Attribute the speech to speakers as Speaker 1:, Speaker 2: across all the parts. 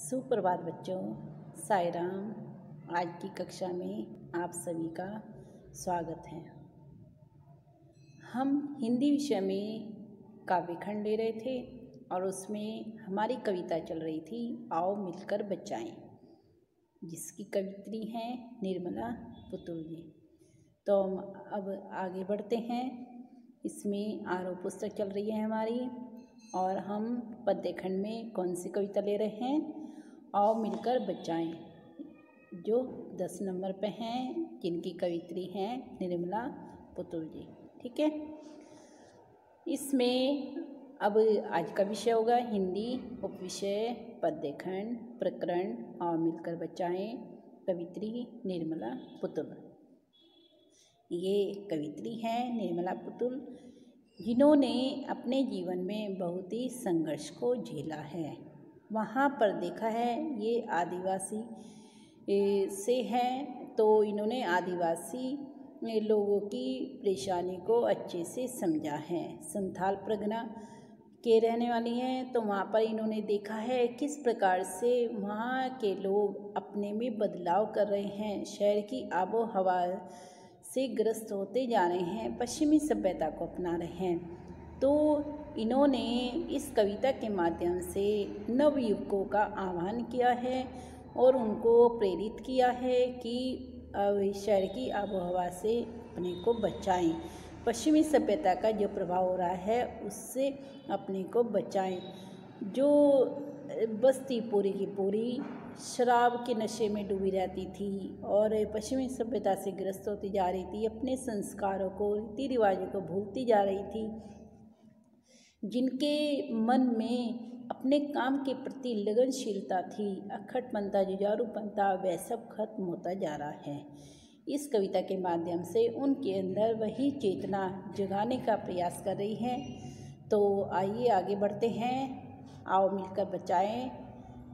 Speaker 1: सुप्रभात बच्चों, साई राम। आज की कक्षा में आप सभी का स्वागत है। हम हिंदी विषय में काव्यखंड ले रहे थे और उसमें हमारी कविता चल रही थी आओ मिलकर बचाएं, जिसकी कवित्री हैं निर्मला पुतुल जी। तो हम अब आगे बढ़ते हैं। इसमें आरोह पुस्तक चल रही है हमारी और हम पद्यखंड में कौन सी कविता ले रहे हैं? आओ मिलकर बचाएं, जो 10 नंबर पे हैं, जिनकी कवित्री हैं निर्मला पुतुल जी। ठीक है। इसमें अब आज का विषय होगा हिंदी, उपविषय पद्यखंड प्रकरण आओ मिलकर बचाएं, कवित्री निर्मला पुतुल। ये कवित्री हैं निर्मला पुतुल, जिन्होंने अपने जीवन में बहुत ही संघर्ष को झेला है। वहाँ पर देखा है ये आदिवासी से हैं, तो इन्होंने आदिवासी लोगों की परेशानी को अच्छे से समझा है। संथाल परगना के रहने वाली हैं, तो वहाँ पर इन्होंने देखा है किस प्रकार से वहाँ के लोग अपने में बदलाव कर रहे हैं, शहर की आबो हवा से ग्रस्त होते जा रहे हैं, पश्चिमी सभ्यता को अपना रहे हैं। तो इन्होंने इस कविता के माध्यम से नवयुवकों का आह्वान किया है और उनको प्रेरित किया है कि शहर की आबोहवा से अपने को बचाएं, पश्चिमी सभ्यता का जो प्रभाव हो रहा है उससे अपने को बचाएं। जो बस्ती पूरी की पूरी शराब के नशे में डूबी रहती थी और पश्चिमी सभ्यता से ग्रस्त होती जा रही थी, अपने संस्कारों को रीति रिवाजों को भूलती जा रही थी, जिनके मन में अपने काम के प्रति लगनशीलता थी, अक्खटपंथा जुझारूपंथा, वह सब खत्म होता जा रहा है। इस कविता के माध्यम से उनके अंदर वही चेतना जगाने का प्रयास कर रही है। तो आइए आगे बढ़ते हैं। आओ मिलकर बचाएं,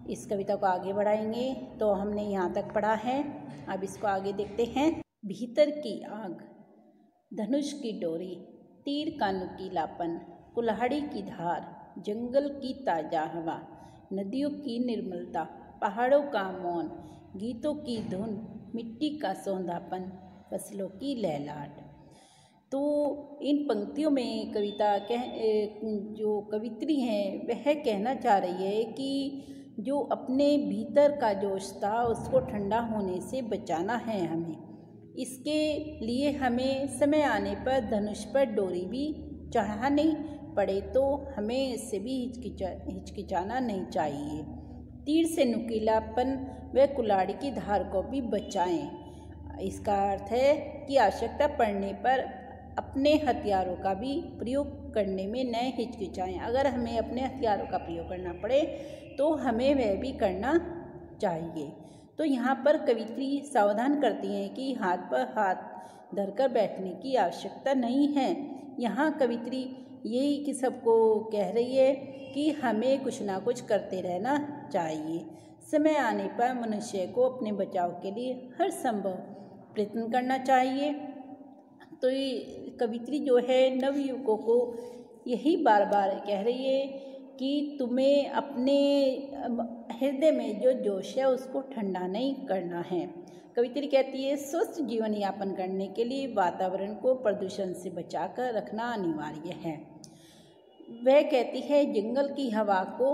Speaker 1: इस कविता को आगे बढ़ाएंगे। तो हमने यहाँ तक पढ़ा है, अब इसको आगे देखते हैं। भीतर की आग, धनुष की डोरी, तीर का नुकीलापन, कुल्हाड़ी की धार, जंगल की ताज़ा हवा, नदियों की निर्मलता, पहाड़ों का मौन, गीतों की धुन, मिट्टी का सौंधापन, फसलों की लहलाहट। तो इन पंक्तियों में जो कवित्री हैं वह कहना चाह रही है कि जो अपने भीतर का जोश था उसको ठंडा होने से बचाना है हमें। इसके लिए हमें समय आने पर धनुष पर डोरी भी चढ़ानी पड़े तो हमें इससे भी हिचकिचाना नहीं चाहिए। तीर से नुकीलापन व कुल्हाड़ी की धार को भी बचाएं। इसका अर्थ है कि आवश्यकता पड़ने पर अपने हथियारों का भी प्रयोग करने में न हिचकिचाएं। अगर हमें अपने हथियारों का प्रयोग करना पड़े तो हमें वह भी करना चाहिए। तो यहाँ पर कवित्री सावधान करती हैं कि हाथ पर हाथ धरकर बैठने की आवश्यकता नहीं है। यहाँ कवित्री यही कि सबको कह रही है कि हमें कुछ ना कुछ करते रहना चाहिए। समय आने पर मनुष्य को अपने बचाव के लिए हर संभव प्रयत्न करना चाहिए। तो ये कवित्री जो है नवयुवकों को यही बार बार कह रही है कि तुम्हें अपने हृदय में जो जोश है उसको ठंडा नहीं करना है। कवित्री कहती है स्वस्थ जीवन यापन करने के लिए वातावरण को प्रदूषण से बचाकर रखना अनिवार्य है। वह कहती है जंगल की हवा को,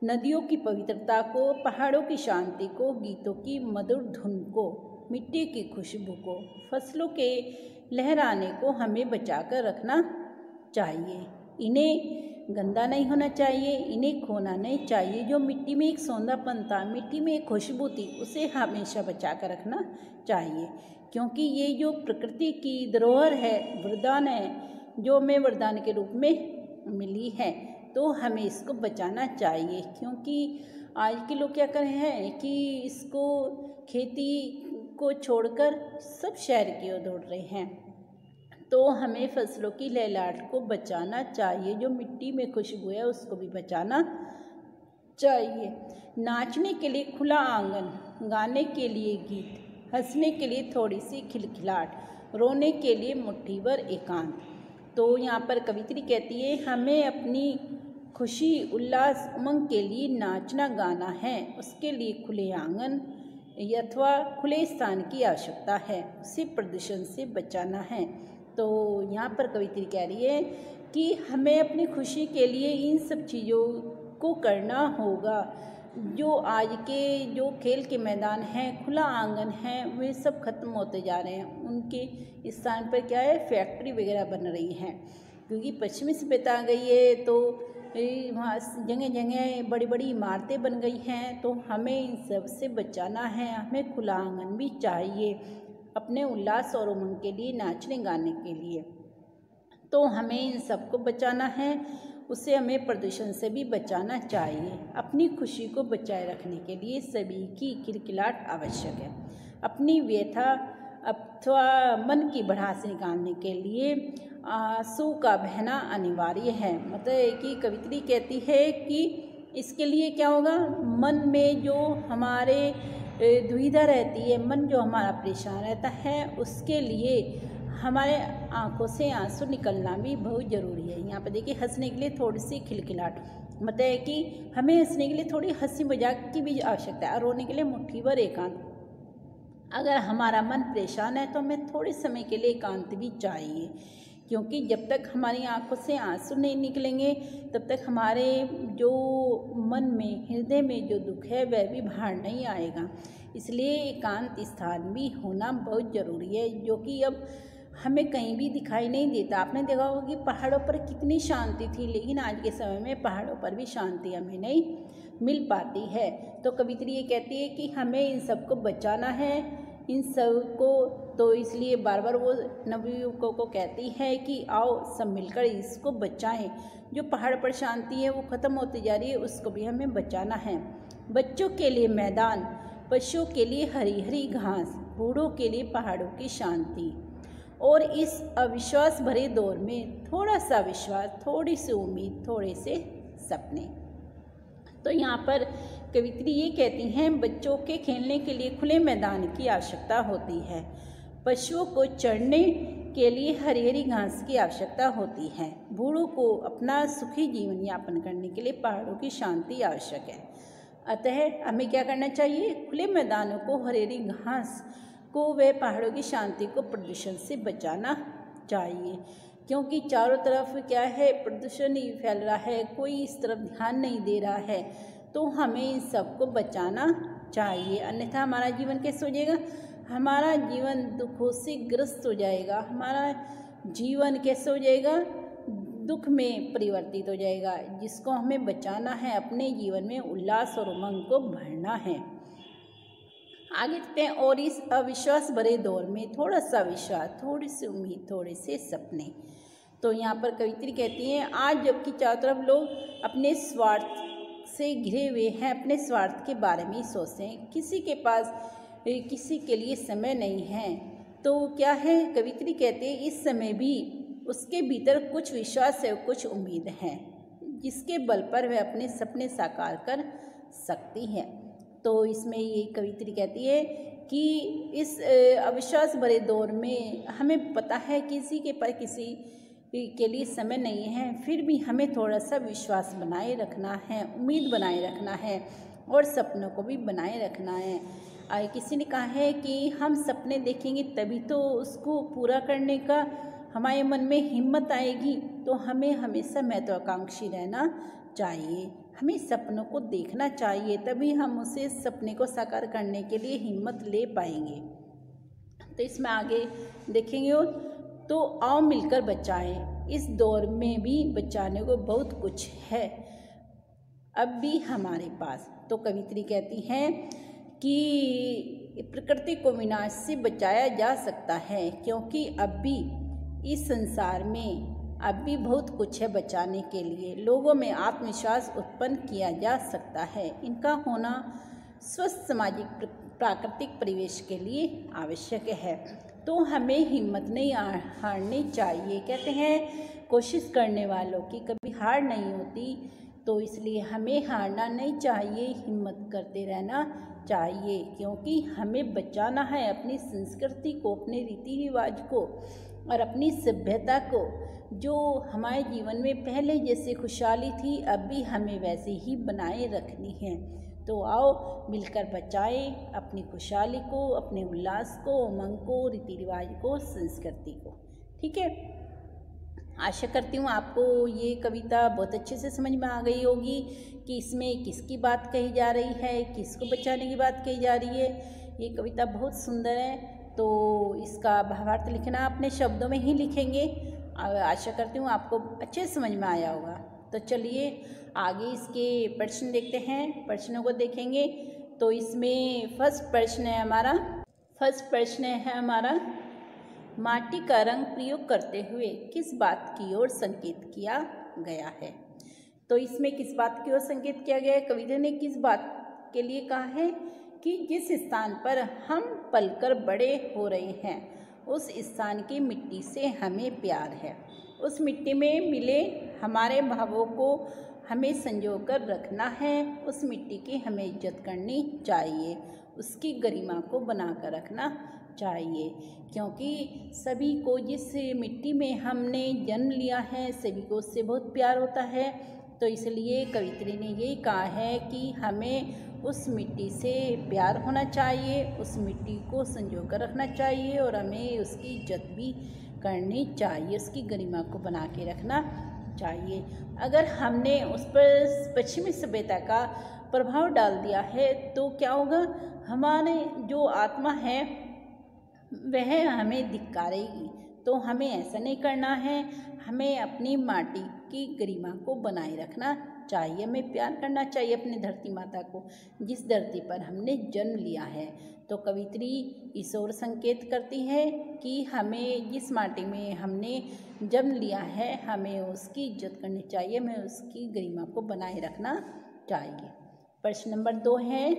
Speaker 1: नदियों की पवित्रता को, पहाड़ों की शांति को, गीतों की मधुर धुन को, मिट्टी की खुशबू को, फसलों के लहराने को हमें बचाकर रखना चाहिए। इन्हें गंदा नहीं होना चाहिए, इन्हें खोना नहीं चाहिए। जो मिट्टी में एक सौंधापन था, मिट्टी में एक खुशबू थी, उसे हमेशा बचा कर रखना चाहिए, क्योंकि ये जो प्रकृति की धरोहर है, वरदान है, जो हमें वरदान के रूप में मिली है, तो हमें इसको बचाना चाहिए। क्योंकि आज के लोग क्या कर रहे हैं कि इसको खेती को छोड़कर सब शहर की ओर दौड़ रहे हैं। तो हमें फसलों की लहलाहट को बचाना चाहिए, जो मिट्टी में खुशबू है उसको भी बचाना चाहिए। नाचने के लिए खुला आंगन, गाने के लिए गीत, हंसने के लिए थोड़ी सी खिलखिलाहट, रोने के लिए मुट्ठी भर एकांत। तो यहाँ पर कवित्री कहती है हमें अपनी खुशी उल्लास उमंग के लिए नाचना गाना है, उसके लिए खुले आंगन अथवा खुले स्थान की आवश्यकता है, उसे प्रदूषण से बचाना है। तो यहाँ पर कवित्री कह रही है कि हमें अपनी खुशी के लिए इन सब चीज़ों को करना होगा। जो आज के जो खेल के मैदान हैं, खुला आंगन है, वे सब खत्म होते जा रहे हैं। उनके स्थान पर क्या है, फैक्ट्री वगैरह बन रही हैं, क्योंकि पश्चिमी सभ्यता आ गई है। तो वहाँ जगह जगह बड़ी बड़ी इमारतें बन गई हैं। तो हमें इन सब से बचाना है। हमें खुला आंगन भी चाहिए अपने उल्लास और उमंग के लिए, नाचने गाने के लिए। तो हमें इन सबको बचाना है, उससे हमें प्रदूषण से भी बचाना चाहिए। अपनी खुशी को बचाए रखने के लिए सभी की खिलखिलाहट आवश्यक है। अपनी व्यथा अथवा मन की भड़ास निकालने के लिए आंसू का बहना अनिवार्य है। मतलब कि कवित्री कहती है कि इसके लिए क्या होगा, मन में जो हमारे दुविधा रहती है, मन जो हमारा परेशान रहता है, उसके लिए हमारे आंखों से आंसू निकलना भी बहुत ज़रूरी है। यहाँ पर देखिए, हंसने के लिए थोड़ी सी खिलखिलाहट, मतलब है कि हमें हंसने के लिए थोड़ी हंसी मजाक की भी आवश्यकता है, और रोने के लिए मुट्ठी भर एकांत। अगर हमारा मन परेशान है तो हमें थोड़े समय के लिए एकांत भी चाहिए, क्योंकि जब तक हमारी आंखों से आंसू नहीं निकलेंगे तब तक हमारे जो मन में, हृदय में जो दुख है वह भी बाहर नहीं आएगा। इसलिए एकांत स्थान भी होना बहुत ज़रूरी है, जो कि अब हमें कहीं भी दिखाई नहीं देता। आपने देखा होगा कि पहाड़ों पर कितनी शांति थी, लेकिन आज के समय में पहाड़ों पर भी शांति हमें नहीं मिल पाती है। तो कवित्री ये कहती है कि हमें इन सबको बचाना है, इन सब को। तो इसलिए बार बार वो नवयुवकों को कहती है कि आओ सब मिलकर इसको बचाएं। जो पहाड़ पर शांति है वो ख़त्म होती जा रही है, उसको भी हमें बचाना है। बच्चों के लिए मैदान, पशुओं के लिए हरी हरी घास, बूढ़ों के लिए पहाड़ों की शांति। और इस अविश्वास भरे दौर में थोड़ा सा विश्वास, थोड़ी सी उम्मीद, थोड़े से सपने। तो यहाँ पर कवित्री ये कहती हैं, बच्चों के खेलने के लिए खुले मैदान की आवश्यकता होती है, पशुओं को चरने के लिए हरी हरी घास की आवश्यकता होती है, बूढ़ों को अपना सुखी जीवन यापन करने के लिए पहाड़ों की शांति आवश्यक है। अतः हमें क्या करना चाहिए, खुले मैदानों को, हरी हरी घास को, व पहाड़ों की शांति को प्रदूषण से बचाना चाहिए, क्योंकि चारों तरफ क्या है, प्रदूषण ही फैल रहा है, कोई इस तरफ ध्यान नहीं दे रहा है। तो हमें इन सबको बचाना चाहिए, अन्यथा हमारा जीवन कैसे हो जाएगा, हमारा जीवन दुखों से ग्रस्त हो जाएगा, हमारा जीवन कैसे हो जाएगा, दुख में परिवर्तित हो जाएगा, जिसको हमें बचाना है। अपने जीवन में उल्लास और उमंग को भरना है। आगे चलते हैं। और इस अविश्वास भरे दौर में थोड़ा सा विश्वास, थोड़ी सी उम्मीद, थोड़े से सपने। तो यहाँ पर कवित्री कहती हैं, आज जबकि चारों तरफ लोग अपने स्वार्थ से घिरे हुए हैं, अपने स्वार्थ के बारे में ही सोचते हैं, किसी के पास किसी के लिए समय नहीं है। तो क्या है, कवित्री कहते हैं, इस समय भी उसके भीतर कुछ विश्वास है, कुछ उम्मीद है, जिसके बल पर वह अपने सपने साकार कर सकती है। तो इसमें ये कवित्री कहती है कि इस अविश्वास भरे दौर में हमें पता है किसी के पर किसी के लिए समय नहीं है, फिर भी हमें थोड़ा सा विश्वास बनाए रखना है, उम्मीद बनाए रखना है, और सपनों को भी बनाए रखना है। किसी ने कहा है कि हम सपने देखेंगे तभी तो उसको पूरा करने का हमारे मन में हिम्मत आएगी। तो हमें हमेशा महत्वाकांक्षी रहना चाहिए, हमें सपनों को देखना चाहिए, तभी हम उसे सपने को साकार करने के लिए हिम्मत ले पाएंगे। तो इसमें आगे देखेंगे। तो आओ मिलकर बचाएं, इस दौर में भी बचाने को बहुत कुछ है अब भी हमारे पास। तो कवित्री कहती हैं कि प्रकृति को विनाश से बचाया जा सकता है, क्योंकि अब भी इस संसार में अब भी बहुत कुछ है बचाने के लिए। लोगों में आत्मविश्वास उत्पन्न किया जा सकता है, इनका होना स्वस्थ सामाजिक प्राकृतिक परिवेश के लिए आवश्यक है। तो हमें हिम्मत नहीं हारनी चाहिए। कहते हैं कोशिश करने वालों की कभी हार नहीं होती, तो इसलिए हमें हारना नहीं चाहिए, हिम्मत करते रहना चाहिए, क्योंकि हमें बचाना है अपनी संस्कृति को, अपने रीति रिवाज को। और अपनी सभ्यता को, जो हमारे जीवन में पहले जैसे खुशहाली थी अब भी हमें वैसे ही बनाए रखनी है। तो आओ मिलकर बचाएं अपनी खुशहाली को, अपने उल्लास को, उमंग को, रीति रिवाज को, संस्कृति को। ठीक है, आशा करती हूँ आपको ये कविता बहुत अच्छे से समझ में आ गई होगी कि इसमें किसकी बात कही जा रही है, किसको बचाने की बात कही जा रही है। ये कविता बहुत सुंदर है, तो इसका भावार्थ लिखना अपने शब्दों में ही लिखेंगे। आशा करती हूँ आपको अच्छे से समझ में आया होगा। तो चलिए आगे इसके प्रश्न देखते हैं, प्रश्नों को देखेंगे। तो इसमें फर्स्ट प्रश्न है हमारा माटी का रंग प्रयोग करते हुए किस बात की ओर संकेत किया गया है। तो इसमें किस बात की ओर संकेत किया गया है, कविता ने किस बात के लिए कहा है कि जिस स्थान पर हम पलकर बड़े हो रहे हैं उस स्थान की मिट्टी से हमें प्यार है। उस मिट्टी में मिले हमारे भावों को हमें संजो कर रखना है। उस मिट्टी की हमें इज्जत करनी चाहिए, उसकी गरिमा को बनाकर रखना चाहिए, क्योंकि सभी को जिस मिट्टी में हमने जन्म लिया है सभी को उससे बहुत प्यार होता है। तो इसलिए कवित्री ने यही कहा है कि हमें उस मिट्टी से प्यार होना चाहिए, उस मिट्टी को संजो कर रखना चाहिए और हमें उसकी इज्जत भी करनी चाहिए, उसकी गरिमा को बना के रखना चाहिए। अगर हमने उस पर पश्चिमी सभ्यता का प्रभाव डाल दिया है तो क्या होगा, हमारे जो आत्मा है वह हमें धिक्कारेगी। तो हमें ऐसा नहीं करना है, हमें अपनी माटी की गरिमा को बनाए रखना चाहिए, हमें प्यार करना चाहिए अपनी धरती माता को, जिस धरती पर हमने जन्म लिया है। तो कवित्री इस ओर संकेत करती है कि हमें जिस माटी में हमने जन्म लिया है हमें उसकी इज्जत करनी चाहिए, हमें उसकी गरिमा को बनाए रखना चाहिए। प्रश्न नंबर 2 है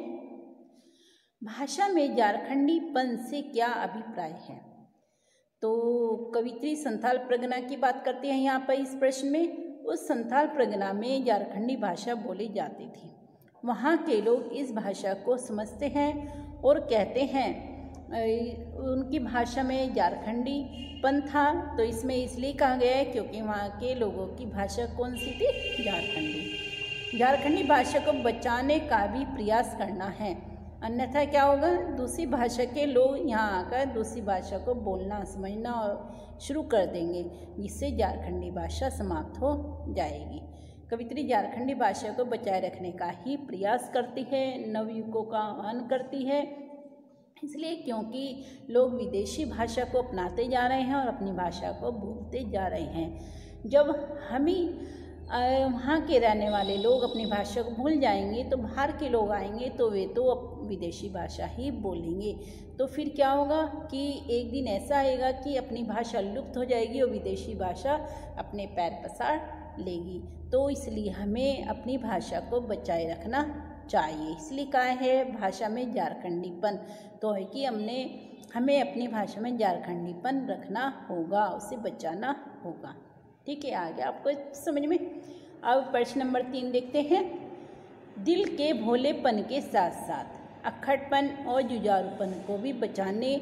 Speaker 1: भाषा में झारखंडीपन से क्या अभिप्राय है। तो कवित्री संथाल परगना की बात करती है यहाँ पर इस प्रश्न में। उस संथाल परगना में झारखंडी भाषा बोली जाती थी। वहाँ के लोग इस भाषा को समझते हैं और कहते हैं उनकी भाषा में झारखंडीपन था। तो इसमें इसलिए कहा गया है क्योंकि वहाँ के लोगों की भाषा कौन सी थी, झारखंडी। झारखंडी भाषा को बचाने का भी प्रयास करना है, अन्यथा क्या होगा, दूसरी भाषा के लोग यहाँ आकर दूसरी भाषा को बोलना समझना और शुरू कर देंगे, जिससे झारखंडी भाषा समाप्त हो जाएगी। कवित्री झारखंडी भाषा को बचाए रखने का ही प्रयास करती है, नवयुगों का आह्वान करती है, इसलिए क्योंकि लोग विदेशी भाषा को अपनाते जा रहे हैं और अपनी भाषा को भूलते जा रहे हैं। जब हम ही वहाँ के रहने वाले लोग अपनी भाषा को भूल जाएंगे तो बाहर के लोग आएंगे तो वे तो विदेशी भाषा ही बोलेंगे। तो फिर क्या होगा कि एक दिन ऐसा आएगा कि अपनी भाषा लुप्त हो जाएगी और विदेशी भाषा अपने पैर पसार लेगी। तो इसलिए हमें अपनी भाषा को बचाए रखना चाहिए। इसलिए कहा है भाषा में झारखंडीपन, तो है कि हमें अपनी भाषा में झारखंडीपन रखना होगा, उसे बचाना होगा। ठीक है, आ गया आपको समझ में। अब प्रश्न नंबर 3 देखते हैं। दिल के भोलेपन के साथ साथ अक्खड़पन और जुझारूपन को भी बचाने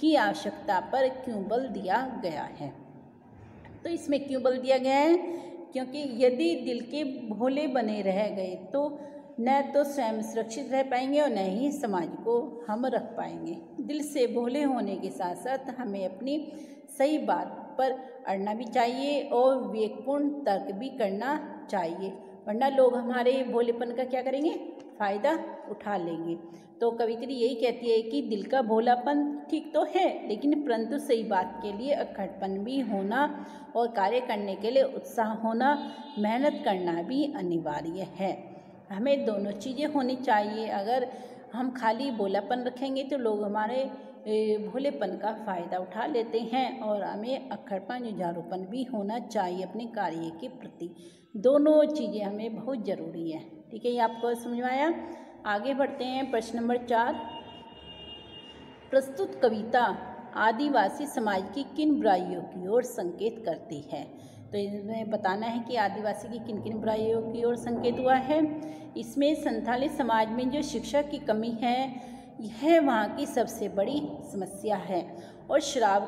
Speaker 1: की आवश्यकता पर क्यों बल दिया गया है। तो इसमें क्यों बल दिया गया है, क्योंकि यदि दिल के भोले बने रह गए तो न तो स्वयं सुरक्षित रह पाएंगे और न ही समाज को हम रख पाएंगे। दिल से भोले होने के साथ साथ हमें अपनी सही बात पर अड़ना भी चाहिए और विवेकपूर्ण तर्क भी करना चाहिए, वरना लोग हमारे भोलेपन का क्या करेंगे, फ़ायदा उठा लेंगे। तो कवित्री यही कहती है कि दिल का भोलापन ठीक तो है, लेकिन परंतु सही बात के लिए अक्खड़पन भी होना और कार्य करने के लिए उत्साह होना, मेहनत करना भी अनिवार्य है। हमें दोनों चीज़ें होनी चाहिए। अगर हम खाली भोलापन रखेंगे तो लोग हमारे भोलेपन का फ़ायदा उठा लेते हैं, और हमें अक्खड़पन जुझारूपन भी होना चाहिए अपने कार्य के प्रति। दोनों चीज़ें हमें बहुत ज़रूरी है। ठीक है, ये आपको समझ में आया। आगे बढ़ते हैं। प्रश्न नंबर 4, प्रस्तुत कविता आदिवासी समाज की किन बुराइयों की ओर संकेत करती है। तो इसमें बताना है कि आदिवासी की किन किन बुराइयों की ओर संकेत हुआ है। इसमें संथाली समाज में जो शिक्षा की कमी है यह वहाँ की सबसे बड़ी समस्या है, और शराब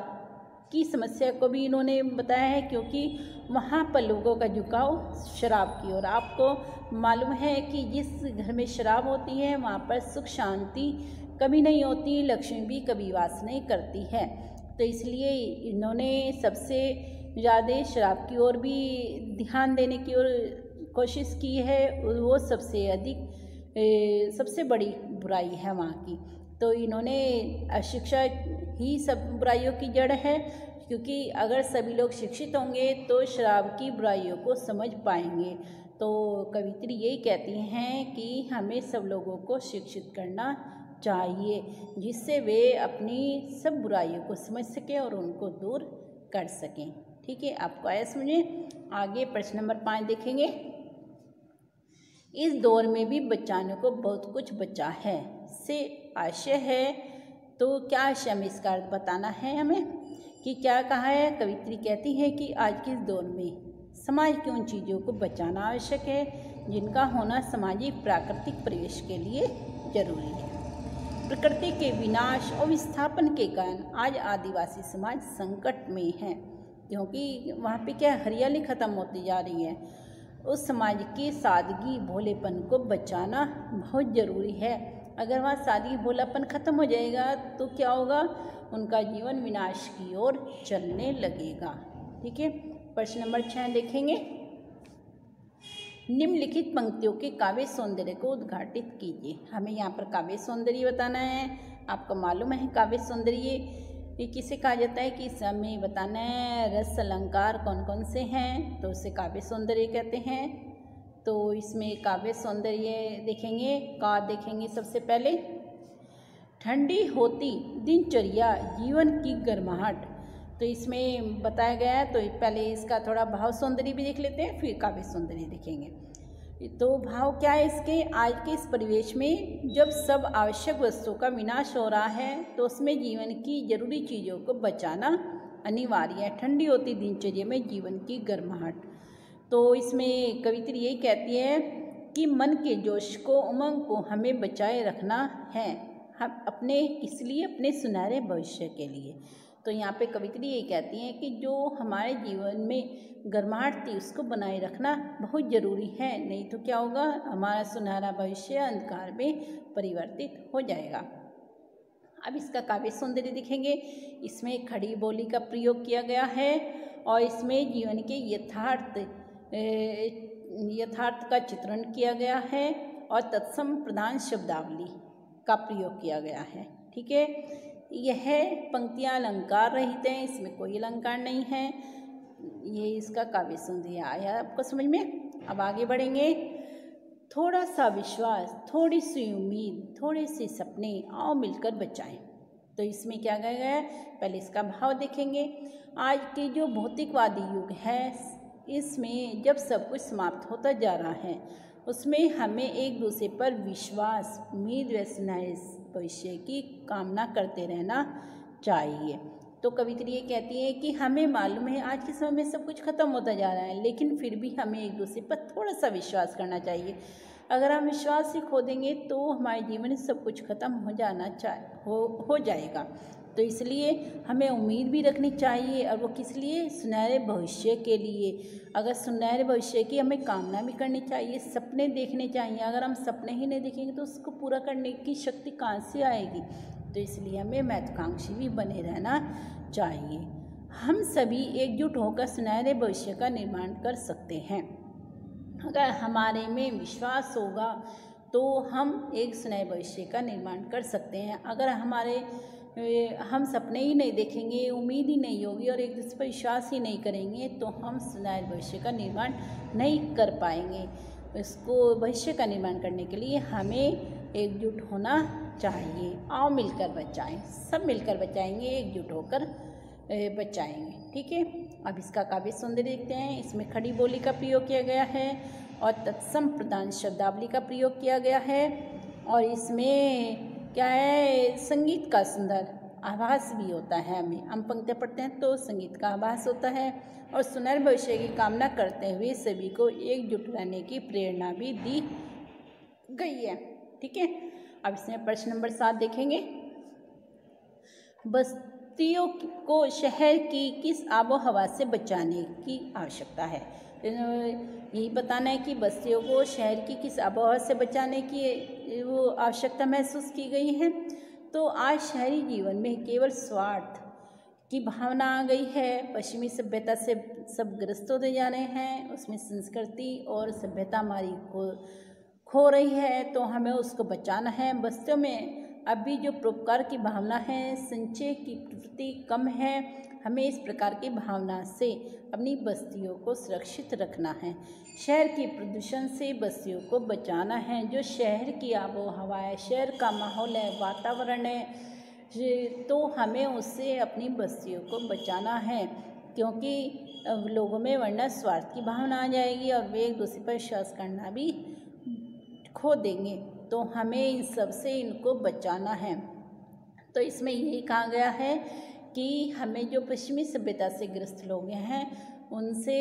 Speaker 1: की समस्या को भी इन्होंने बताया है, क्योंकि वहाँ पर लोगों का झुकाव शराब की ओर। आपको मालूम है कि जिस घर में शराब होती है वहाँ पर सुख शांति कभी नहीं होती, लक्ष्मी भी कभी वास नहीं करती है। तो इसलिए इन्होंने सबसे ज़्यादा शराब की ओर भी ध्यान देने की ओर कोशिश की है। वो सबसे अधिक सबसे बड़ी बुराई है वहाँ की। तो इन्होंने अशिक्षा ही सब बुराइयों की जड़ है, क्योंकि अगर सभी लोग शिक्षित होंगे तो शराब की बुराइयों को समझ पाएंगे। तो कवित्री यही कहती हैं कि हमें सब लोगों को शिक्षित करना चाहिए, जिससे वे अपनी सब बुराइयों को समझ सकें और उनको दूर कर सकें। ठीक है, आपको आया समझे। आगे प्रश्न नंबर 5 देखेंगे। इस दौर में भी बचाने को बहुत कुछ बचा है से आशय है। तो क्या आशय हमें इसका अर्थ बताना है हमें कि क्या कहा है। कवित्री कहती है कि आज के इस दौर में समाज की उन चीज़ों को बचाना आवश्यक है जिनका होना सामाजिक प्राकृतिक परिवेश के लिए जरूरी है। प्रकृति के विनाश और विस्थापन के कारण आज आदिवासी समाज संकट में है, क्योंकि वहाँ पे क्या हरियाली ख़त्म होती जा रही है। उस समाज की सादगी भोलेपन को बचाना बहुत ज़रूरी है। अगर वहाँ सादगी भोलापन ख़त्म हो जाएगा तो क्या होगा, उनका जीवन विनाश की ओर चलने लगेगा। ठीक है, प्रश्न नंबर 6 देखेंगे। निम्नलिखित पंक्तियों के काव्य सौंदर्य को उद्घाटित कीजिए। हमें यहाँ पर काव्य सौंदर्य बताना है। आपको मालूम है काव्य सौंदर्य ये किसे कहा जाता है कि हमें बताना है रस अलंकार कौन कौन से हैं, तो उसे काव्य सौंदर्य कहते हैं। तो इसमें काव्य सौंदर्य देखेंगे, का देखेंगे सबसे पहले। ठंडी होती दिनचर्या जीवन की गर्माहट, तो इसमें बताया गया है। तो पहले इसका थोड़ा भाव सौंदर्य भी देख लेते हैं, फिर काव्य सौंदर्य देखेंगे। तो भाव क्या है इसके, आज के इस परिवेश में जब सब आवश्यक वस्तुओं का विनाश हो रहा है तो उसमें जीवन की जरूरी चीज़ों को बचाना अनिवार्य है। ठंडी होती दिनचर्या में जीवन की गर्माहट, तो इसमें कवित्री यही कहती है कि मन के जोश को उमंग को हमें बचाए रखना है, हम अपने इसलिए अपने सुनहरे भविष्य के लिए। तो यहाँ पे कवित्री ये कहती हैं कि जो हमारे जीवन में गर्माहट थी उसको बनाए रखना बहुत ज़रूरी है, नहीं तो क्या होगा, हमारा सुनहरा भविष्य अंधकार में परिवर्तित हो जाएगा। अब इसका काव्य सौंदर्य दिखेंगे। इसमें खड़ी बोली का प्रयोग किया गया है और इसमें जीवन के यथार्थ का चित्रण किया गया है और तत्सम प्रधान शब्दावली का प्रयोग किया गया है। ठीक है, यह पंक्तियाँ अलंकार रहित हैं, इसमें कोई अलंकार नहीं है। ये इसका काव्य सौंदर्य आया आपको समझ में। अब आगे बढ़ेंगे। थोड़ा सा विश्वास, थोड़ी सी उम्मीद, थोड़े से सपने आओ मिलकर बचाएं। तो इसमें क्या कहा गया है, पहले इसका भाव देखेंगे। आज के जो भौतिकवादी युग है, इसमें जब सब कुछ समाप्त होता जा रहा है, उसमें हमें एक दूसरे पर विश्वास, उम्मीद व सुनहरे भविष्य की कामना करते रहना चाहिए। तो कवित्री ये कहती है कि हमें मालूम है आज के समय में सब कुछ खत्म होता जा रहा है, लेकिन फिर भी हमें एक दूसरे पर थोड़ा सा विश्वास करना चाहिए। अगर हम विश्वास ही खो देंगे तो हमारे जीवन में सब कुछ खत्म हो जाएगा। तो इसलिए हमें उम्मीद भी रखनी चाहिए, और वो किस लिए, सुनहरे भविष्य के लिए। अगर सुनहरे भविष्य की हमें कामना भी करनी चाहिए, सपने देखने चाहिए। अगर हम सपने ही नहीं देखेंगे तो उसको पूरा करने की शक्ति कहाँ से आएगी। तो इसलिए हमें महत्वाकांक्षी भी बने रहना चाहिए। हम सभी एकजुट होकर सुनहरे भविष्य का निर्माण कर सकते हैं। अगर हमारे में विश्वास होगा तो हम एक सुनहरे भविष्य का निर्माण कर सकते हैं। अगर हम सपने ही नहीं देखेंगे, उम्मीद ही नहीं होगी और एक दूसरे पर विश्वास ही नहीं करेंगे तो हम सुनहरे भविष्य का निर्माण नहीं कर पाएंगे। इसको भविष्य का निर्माण करने के लिए हमें एकजुट होना चाहिए। आओ मिलकर बचाएं, सब मिलकर बचाएंगे, एकजुट होकर बचाएंगे। ठीक है, अब इसका काव्य सौंदर्य देखते हैं। इसमें खड़ी बोली का प्रयोग किया गया है और तत्सम प्रधान शब्दावली का प्रयोग किया गया है, और इसमें क्या है, संगीत का सुंदर आभास भी होता है। हम पंक्तियाँ पढ़ते हैं तो संगीत का आभास होता है, और सुनहरे भविष्य की कामना करते हुए सभी को एकजुट रहने की प्रेरणा भी दी गई है। ठीक है, अब इसमें प्रश्न नंबर 7 देखेंगे। बस्तियों को शहर की किस आबो हवा से बचाने की आवश्यकता है। यही बताना है कि बस्तियों को शहर की किस आबो हवा से बचाने की वो आवश्यकता महसूस की गई है। तो आज शहरी जीवन में केवल स्वार्थ की भावना आ गई है। पश्चिमी सभ्यता से सब ग्रस्त होते जा रहे हैं, उसमें संस्कृति और सभ्यता हमारी को खो रही है, तो हमें उसको बचाना है। बस्तियों में अभी जो परोपकार की भावना है, संचय की प्रवृत्ति कम है। हमें इस प्रकार की भावना से अपनी बस्तियों को सुरक्षित रखना है। शहर की प्रदूषण से बस्तियों को बचाना है। जो शहर की आबो हवा है, शहर का माहौल है, वातावरण है, तो हमें उससे अपनी बस्तियों को बचाना है, क्योंकि लोगों में वरना स्वार्थ की भावना आ जाएगी और वे एक दूसरे पर विश्वास करना भी खो देंगे। तो हमें इन सब से इनको बचाना है। तो इसमें यही कहा गया है कि हमें जो पश्चिमी सभ्यता से ग्रस्त लोग हैं उनसे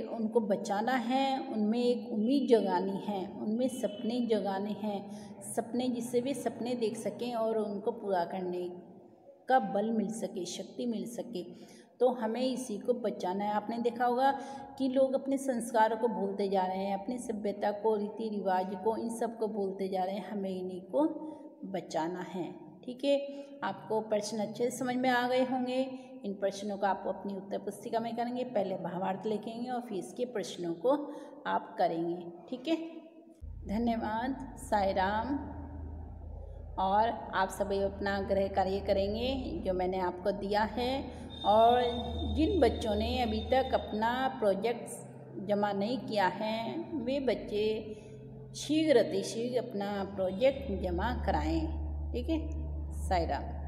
Speaker 1: उनको बचाना है, उनमें एक उम्मीद जगानी है, उनमें सपने जगाने हैं, सपने जिससे वे सपने देख सकें और उनको पूरा करने का बल मिल सके, शक्ति मिल सके। तो हमें इसी को बचाना है। आपने देखा होगा कि लोग अपने संस्कारों को भूलते जा रहे हैं, अपनी सभ्यता को, रीति रिवाज को, इन सब को भूलते जा रहे हैं। हमें इन्हीं को बचाना है। ठीक है, आपको प्रश्न अच्छे से समझ में आ गए होंगे। इन प्रश्नों का आप अपनी उत्तर पुस्तिका में करेंगे। पहले भावार्थ लिखेंगे और फिर इसके प्रश्नों को आप करेंगे। ठीक है, धन्यवाद। साईं राम। और आप सभी अपना गृह कार्य करेंगे जो मैंने आपको दिया है। और जिन बच्चों ने अभी तक अपना प्रोजेक्ट जमा नहीं किया है, वे बच्चे शीघ्र अतिशीघ्र अपना प्रोजेक्ट जमा कराएं। ठीक है, साईं राम।